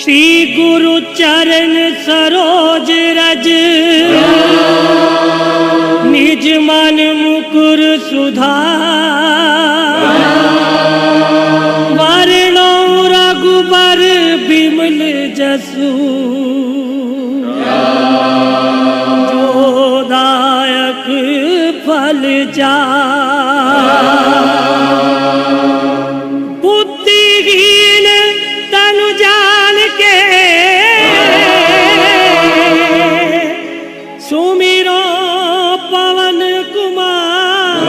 श्री गुरु चरण सरोज रज निज मन मुकुर सुधार वरणो रघुबर बिमल जसु जो दायक फल जा बुद्धिहीन तनु जान के सुमिरो पवन कुमार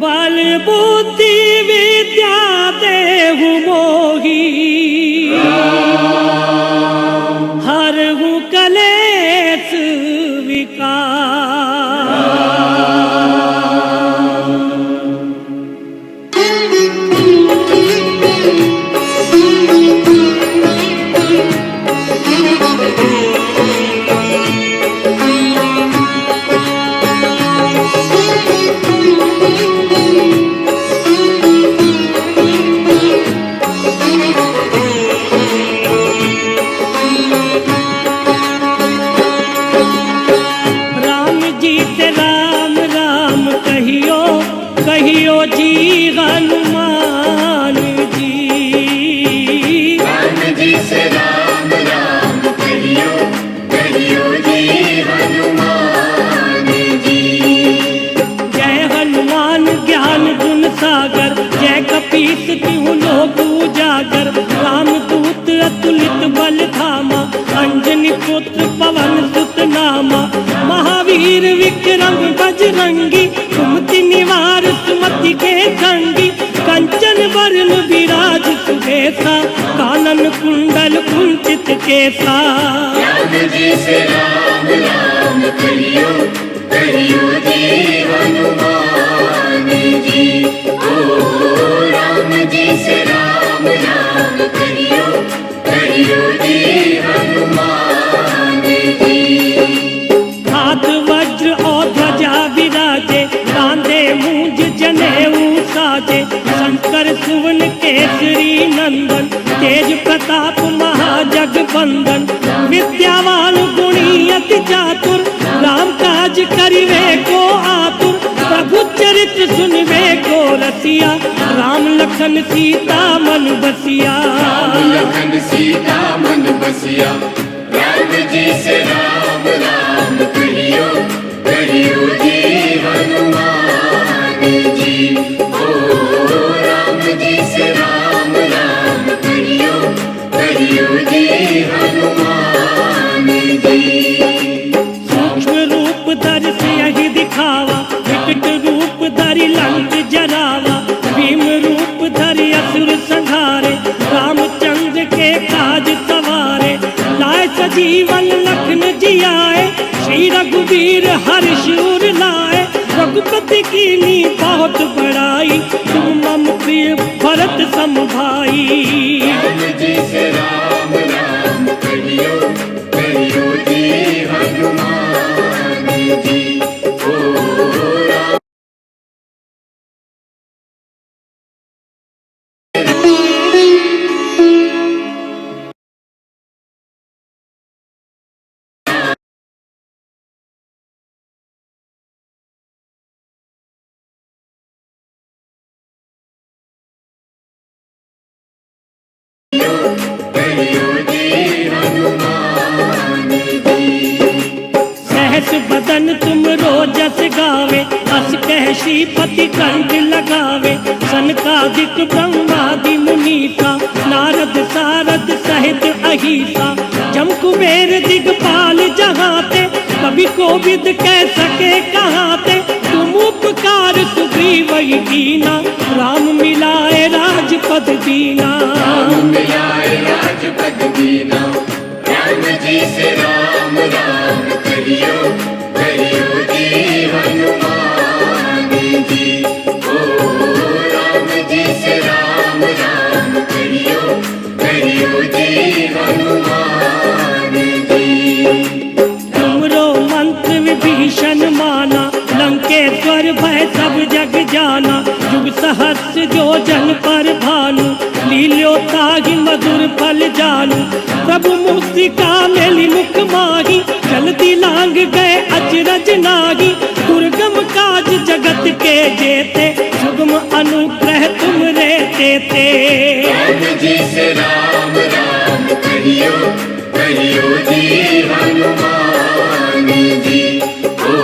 बल बुद्धि विद्या देहु मोही हरहु कलेश विकार। कहियो जी हनुमान जी, राम जी से राम राम कहियो कहियो जी हनुमान जी। जय हनुमान ज्ञान गुण सागर जय कपीस तिहु लोक उजागर राम दूत अतुलित बल धामा अंजनी पुत्र पवन सुत नामा महावीर विक्रम बजरंगी कुमति निवार सुमति के संगी कंचन वरण विराज सुबेसा कानन कुंडल कुंचित केसा। राम जी से राम राम कहियो कहियो जी हनुमान जी। ओ राम जी से राम राम कहियो कहियो जी हनुमान जी। हाथ वज्र और ध्वजा विराजे कांधे मूंज जनेऊ साजे शंकर सुवन केसरी नंदन तेज प्रताप महाजगबंदन विद्यावान गुणी अति चातुर राम काज करिवे को आतुर प्रभु चरित्र सुनवे को रसिया राम लखन सीता मन बसिया। राम लखन सीता मन बसिया राम जी से राम राम कहियो कहियो जी हनुमान जी। ओ राम जी से राम राम कहियो कहियो जी हनुमान जी। सूक्ष्म रूप धर से यही दिखावा विकट रूप धरि लंक जरावा भीम रूप धरि असुर संहारे रामचंद्र के काज सवारे लाए सजीवन लखन जियाए श्री रघुवीर हर्षूर लाए रघुपति कीनी बहुत बड़ाई तुम मम प्रिय भरत सम भाई। राम जी से राम राम कहियो कहियो जी हनुमान जी। ओ राम सहस बदन तुम रोजस गावे अस कह श्रीपति कंठ लगावे सनकादिक ब्रह्मादि मुनीसा नारद सारद सहित अहिसा जम कुबेर दिगपाल जहाते कभी कोविद कह सके कहाते तुम उपकार सुग्रीव कीना राम मिलाए राजपद दीना। राम मिलाए राजपद दीना राम जी से राम राम कहियो कहियो जी हनुमान जी। ओ राम जी से राम राम कहियो कहियो जी हनुमान जी। तुमरो मंत्र विभीषण माना लंकेश्वर भय सब जग जाना जुग सहस्र जो जन पर भानु लील्यो ताहि मधुर फल जानू प्रभु मूसिका मेली मुख माही जल्दी लांग गए अचरज नागी दुर्गम काज जगत के जेते सुगम अनुग्रह तुम रे देते राम जी से राम राम कहियो कहियो जी हनुमान जी ओ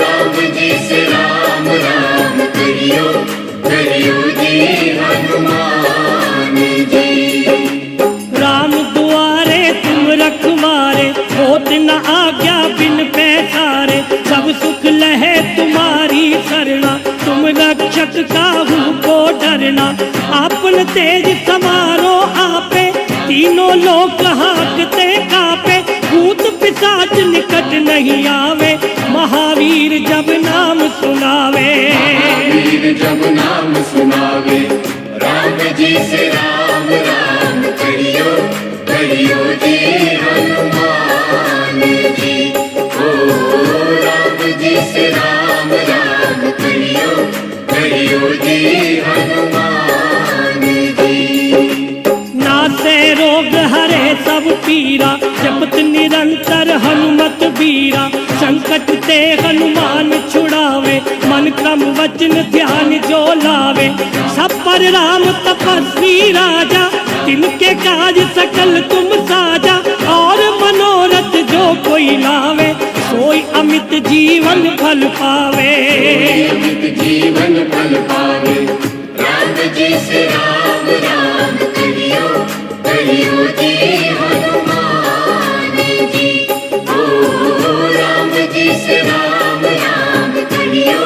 राम जी से राम राम कहियो कहियो जी हनुमान जी राम दुआरे तुम रखवारे होत न आज्ञा बिन पैसारे सब सुख लहे तुम्हारी शरणा तुम रक्षक काहू को डरना आपन तेज समारो आपे तीनों लोक हाकते कापे भूत पिशाच निकट नहीं आवे महावीर जब नाम सुनावे वीर जब नाम सुनावे राम जी से राम राम कहियो कहियो जी हनुमान जी ओ राम जी से राम राम कहियो कहियो जी हनुमान जी नासे रोग हरे सब पीरा जपत निरंतर हनुमत बीरा संकट ते हनुमान छुड़ावे मन क्रम वचन ध्यान जो लावे सब पर राम तपस्वी राजा तिनके काज सकल तुम साजा और मनोरथ जो कोई लावे सोई अमित जीवन फल पावे अमित जीवन फल पावे राम जी से राम राम कहियो कहियो जी हनुमान जी ओ राम जी से राम राम कहियो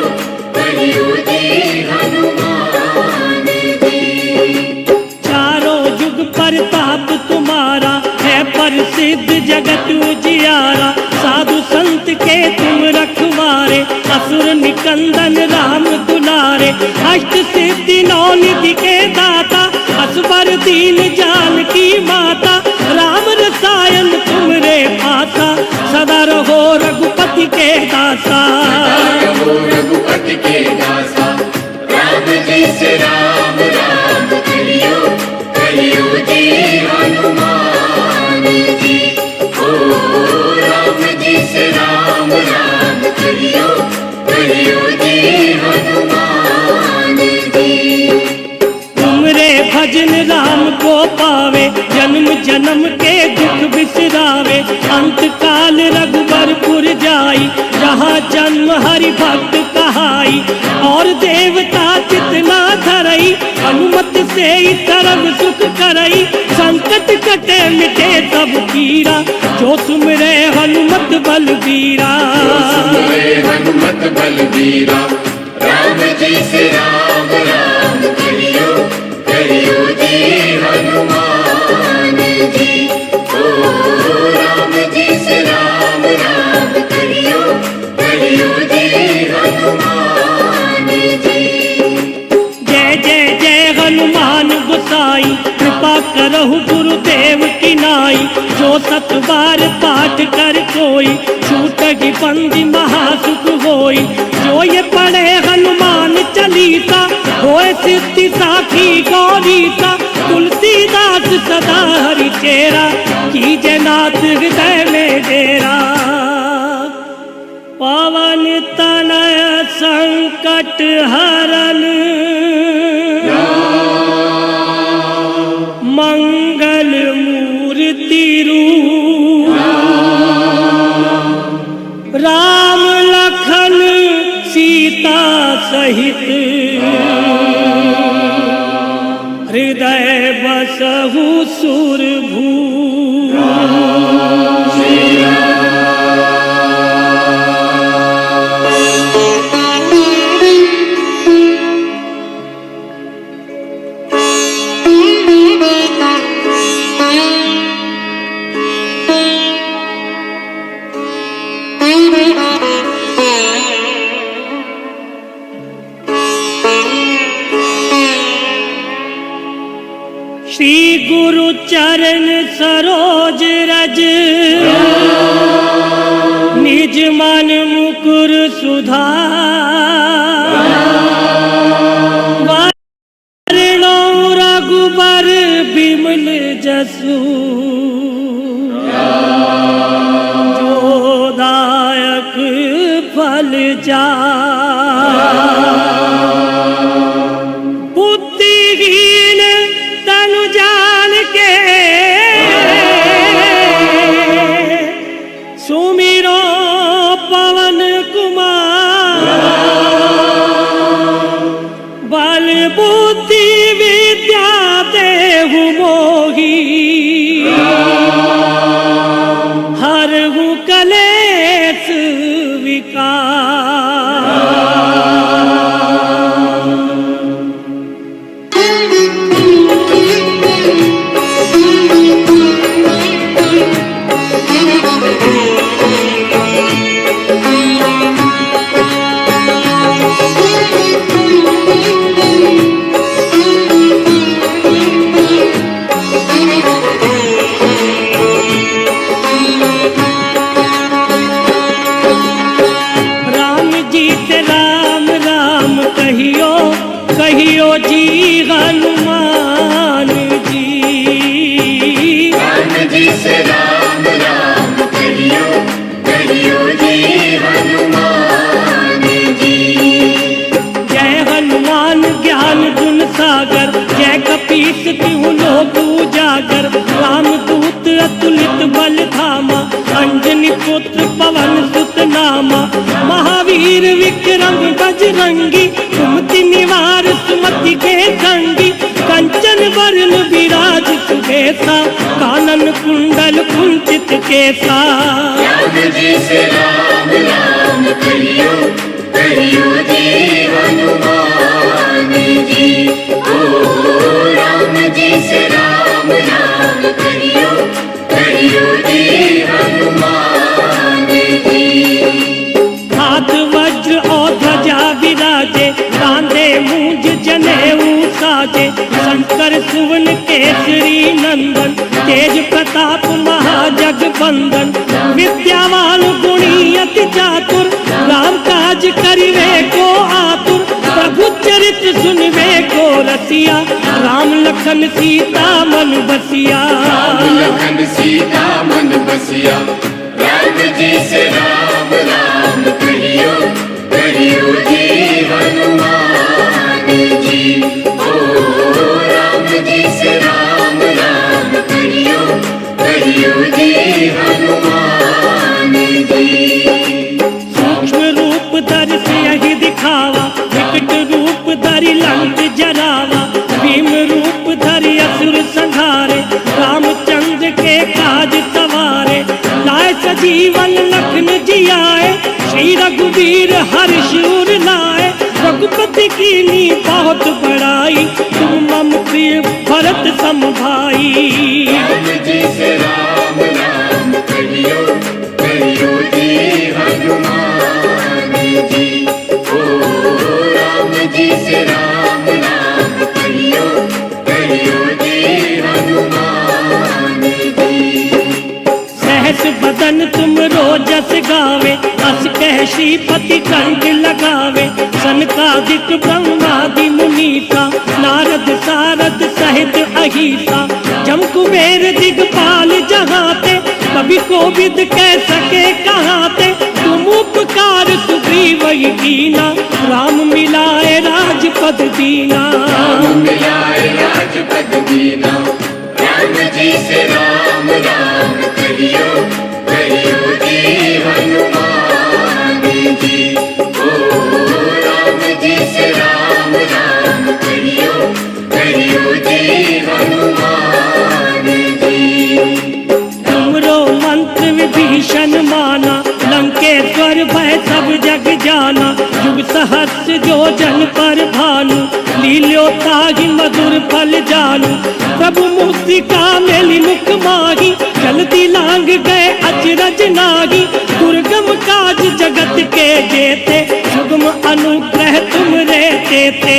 कहियो जी हनुमान जी चारों युग प्रताप तुम्हारा है प्रसिद्ध जगत उजियारा साधु संत के तुम रखवारे असुर निकंदन राम दुलारे अष्ट सिद्धि नौ निधि के दाता असवर दीन जानकी माता राम रसायन तुम रे पासा सदा रहो रघुपति के दासा रहो रघुपति के दासा राम जी से राम राम कहियो कहियो जी हनुमान जी ओ राम जी से राम राम कहियो कहियो जी हनुमान जी तुमरे भजन राम को पावे जन्म जन्म के दुख बिसरावे अंत काल रघुबरपुर जाई जहाँ जन्म हरि भक्त कहाई और देवता चितना धरई अनुमत से ही सर्व सुख करई संकट कटे मिटे सब पीरा जो तुमरे हनुमत बलबीरा हनुमत बलबीरा राम जी से राम राम कहियो कहियो जी हनुमान जी ओ राम जी से राम राम कहियो कहियो जी हनुमान जी जय जय जय हनुमान गोसाई कृपा करहु गुरुदेव की नाई जो सत बार पाठ कर कोई छूटहि बंदी महासुख होई जो ये पढ़े हनुमान चालीसा होए सिद्धि साखी गौरीसा तुलसीदास सदा हरि चेरा कीजे नाथ हृदय में डेरा पवन तनय संकट हरन मंगल मूर्ति रूप राम लखन सीता सहित हृदय बसहु सुरभू श्री गुरु चरण सरोज रज निज मन मुकुर सुधार वर्णो रघु बर बिमल जसु जो दायक फल जा बुद्धिहीन तनु जान के सुमिरो पवन कुमार बल बुद्धि विद्या देहु मोही हरहु कलेश विकार। कहियो जी हनुमान जी राम जी से राम राम कहियो कहियो जी हनुमान जी। जय हनुमान ज्ञान गुण सागर जय कपीस तिहु लोक उजागर रामदूत अतुलित बल धामा अंजनी पुत्र पवन सुत नामा महावीर विक्रम बजरंगी सुमति निवार सुमति के संगी कंचन वरण विराज सुबेसा कानन कुंडल कुंचित केसा। राम जी से राम राम कहियो कहियो जी हनुमान जी। ओ राम जी से राम राम कहियो कहियो जी हनुमान जी। हाथ वज्र और ध्वजा विराजे कांधे मूंज जनेऊ साजे शंकर सुवन केसरी नंदन तेज प्रताप महाजगबंदन विद्यावान गुणी अति चातुर राम काज करिवे को आतुर प्रभु चरित्र सुनवे को रसिया राम लखन सीता मन बसिया। राम लखन सीता मन बसिया राम जी से राम राम कहियो कहियो जी हनुमान जी। ओ राम जी से राम राम कहियो कहियो जी हनुमान जी। सूक्ष्म रूप धर से यही दिखावा विकट रूप धरि लंक जरावा भीम रूप धरि असुर संहारे रामचंद्र के काज सवारे लाए सजीवन लखन जियाए श्री रघुवीर हर्षूर लाए रघुपति कीनी बहुत बड़ाई तुम मम प्रिय भरत सम भाई। राम जी से राम राम कहियो कहियो जी हनुमान जी। ओ राम जी से राम राम कहियो कहियो जी हनुमान जी। सहस बदन तुम रोजस गावे अस कह श्रीपति कंठ लगावे सनकादिक ब्रह्मादि मुनीसा नारद सारद सहित अहिसा जम कुबेर दिगपाल जहाते कभी कोविद कह सके कहाते तुम उपकार सुग्रीव कीना राम मिलाए राजपद दीना। राम मिलाए राजपद दीना राम जी से राम राम कहियो कहियो जी हनुमान जी। ओ राम जी से राम राम कहियो कहियो जी हनुमान जी। तुमरो मंत्र विभीषण माना लंकेश्वर भय सब जग जाना युग सहस्र जो जन पर भानु लील्यो ताहि मधुर फल जानू प्रभु मूर्तिका मेली मुख माही जल्दी लांग गए अचरज नाही दुर्गम काज जगत के जेते सुगम अनुग्रह तुम रहते थे।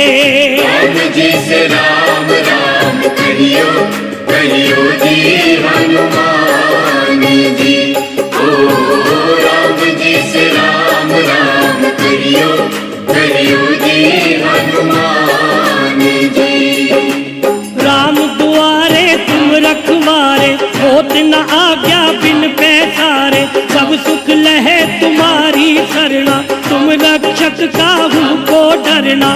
राम जी से राम राम कहियो कहियो जी हनुमान जी। ओ राम जी से राम राम कहियो कहियो जी हनुमान जी। राम करना,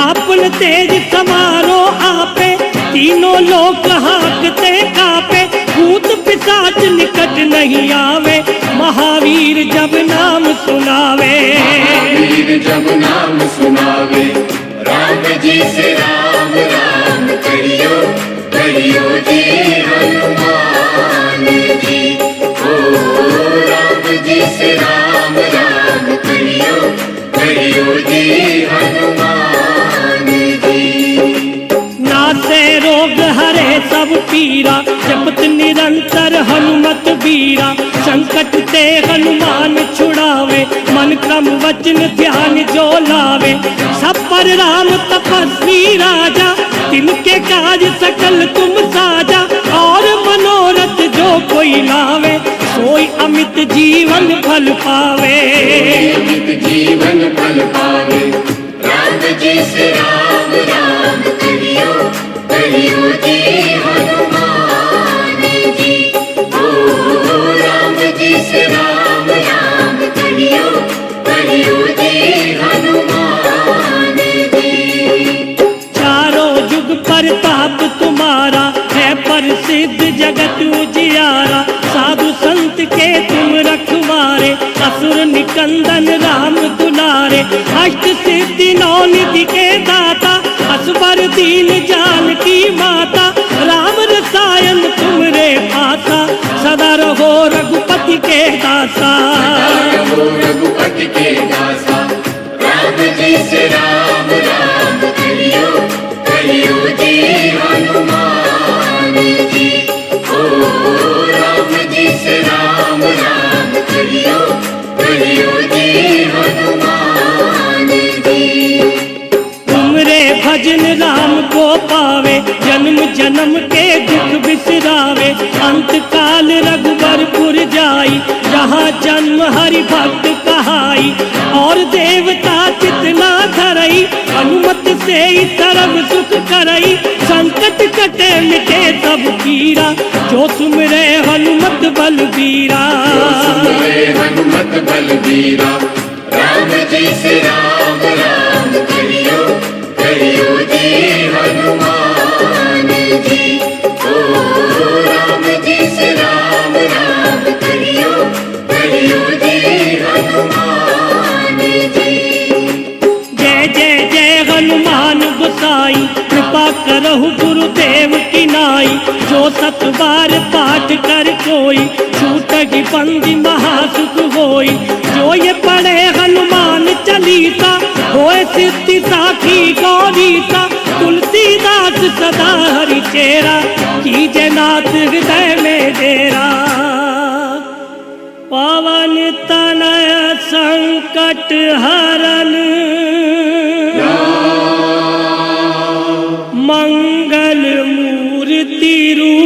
आपन तेज समारो आपे, तीनों लोक हाकते कापे, भूत पिशाच निकट नहीं आवे, महावीर जब नाम सुनावे। महावीर जब नाम सुनावे, राम जी से राम राम करियो करियो जी हनुमान जी। ओ राम जी से राम राम करियो करियो जी हनुमान जी। नासे रोग हरे सब पीरा, जपत निरंतर हनुमत बीरा, संकट ते हनुमान छुड़ावे, मन क्रम वचन ध्यान जो लावे, सब पर राम तपस्वी राजा, तिनके काज सकल तुम साजा, और मनोरथ जो कोई लावे, सोई अमित जीवन फल पावे। अमित जीवन फल पावे, राम जी से राम राम करियो करियो जी हनुमान जी। ओ राम जी से राम राम करियो करियो जी हनुमान जी। चारों युग प्रताप तुम्हारा, है प्रसिद्ध जगत उजियारा, साधु संत के तुम रखवारे, असुर निकंदन राम दुलारे, अष्ट सिद्धि नौ निधि के दाता, असबर दीन जानकी माता, राम रसायन तुमरे पासा, सदा रहो रघुपति के दासा। रहो रघुपति के दासा, राम जी से राम राम करियो करियो जी हनुमान जी। ओ राम जी से राम राम करियो करियो जी हनुमान जी। तुमरे भजन राम को पावे, जन्म जन्म के दुख बिसरावे, अंत काल रघुबरपुर जाई, जहाँ जन्म हरि भक्त कहाई, और देवता चितना धरई, हनुमत से ही सर्व सुख करई, संकट कटे मिटे सब पीरा, जो तुमरे हनुमत बलबीरा। सुमरे हनुमत बलबीरा, राम जी से राम राम करियो करियो जी हनुमान जी। ओ राम जी से राम राम करियो करियो जी हनुमान जी। जय जय जय हनुमान गोसाई, कृपा करहु गुरुदेव की नाई, जो सत बार पाठ कर कोई, छूटहि बंदी महासुख होई, जो ये पढ़े हनुमान चालीसा, होए सिद्धि साखी गौरीसा, तुलसीदास सदा हरि चेरा, कीजे नाथ हृदय में डेरा। पवन तनय संकट हरन, मंगल मूर्ति रूप,